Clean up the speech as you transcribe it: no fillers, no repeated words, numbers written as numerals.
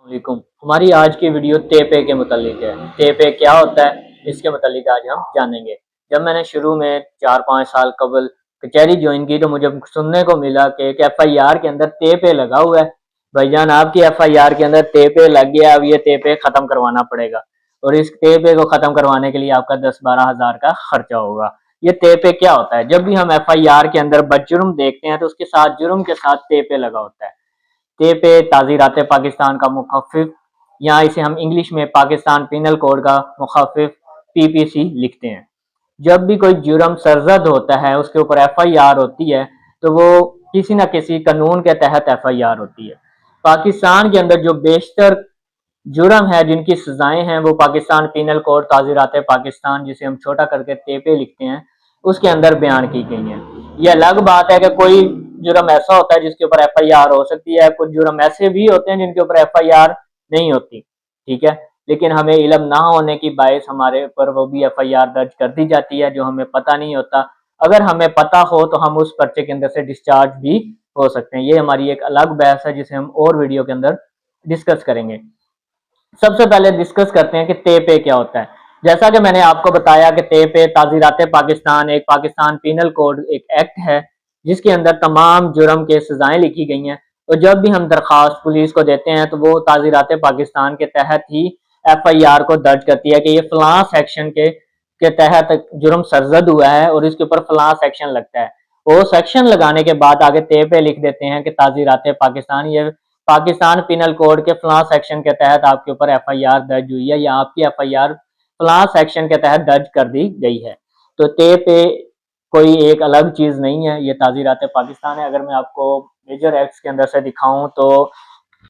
वालेकुम। हमारी आज की वीडियो ते पे के मुतालिक है। ते पे क्या होता है इसके मुतालिक आज हम जानेंगे। जब मैंने शुरू में 4-5 साल कबल कचहरी ज्वाइन की तो मुझे सुनने को मिला कि एक FIR के अंदर ते पे लगा हुआ है। भाईजान आपकी FIR के अंदर ते पे लग गया, अब ये ते पे खत्म करवाना पड़ेगा और इस ते पे को खत्म करवाने के लिए आपका 10-12 हज़ार का खर्चा होगा। ये ते पे क्या होता है? जब भी हम FIR के अंदर बदजुर्म देखते हैं तो उसके साथ जुर्म के साथ ते पे लगा होता है। ते पे ताज़ीरात पाकिस्तान का मुखफ़िफ़, या इसे हम इंग्लिश में पाकिस्तान पिनल कोड का मुखफ़िफ़ PPC लिखते हैं। जब भी कोई जुर्म सरज़द होता है, उसके ऊपर FIR होती है, तो वो किसी न किसी कानून के तहत FIR होती है। पाकिस्तान के अंदर जो बेशतर जुर्म है जिनकी सजाएं हैं वो पाकिस्तान पिनल कोड ताज़ीरात पाकिस्तान, जिसे हम छोटा करके ते पे लिखते हैं, उसके अंदर बयान की गई हैं। ये अलग बात है कि कोई जुर्म ऐसा होता है जिसके ऊपर FIR हो सकती है, कुछ जुर्म ऐसे भी होते हैं जिनके ऊपर FIR नहीं होती, ठीक है। लेकिन हमें इल्म ना होने की बायस हमारे ऊपर वो भी FIR दर्ज कर दी जाती है जो हमें पता नहीं होता। अगर हमें पता हो तो हम उस पर्चे के अंदर से डिस्चार्ज भी हो सकते हैं। ये हमारी एक अलग बहस है जिसे हम और वीडियो के अंदर डिस्कस करेंगे। सबसे पहले डिस्कस करते हैं कि ते पे क्या होता है। जैसा कि मैंने आपको बताया कि ते पे ताज़ीरात पाकिस्तान एक पाकिस्तान पिनल कोड एक एक्ट है जिसके अंदर तमाम जुर्म के सजाएं लिखी गई हैं। तो जब भी हम दरख्वास्त पुलिस को देते हैं तो वो ताज़ीरात पाकिस्तान के तहत ही FIR को दर्ज करती है कि ये फलां सेक्शन के तहत जुर्म सरजद हुआ है और इसके ऊपर फलां सेक्शन लगता है। वो सेक्शन लगाने के बाद आगे ते पे लिख देते हैं कि ताज़ीरात पाकिस्तान, ये पाकिस्तान पिनल कोड के फलां सेक्शन के तहत आपके ऊपर FIR दर्ज हुई है या आपकी FIR फलां सेक्शन के तहत दर्ज कर दी गई है। तो ते पे कोई एक अलग चीज नहीं है, ये ताज़ीरात पाकिस्तान है। अगर मैं आपको मेजर एक्ट्स के अंदर से दिखाऊं तो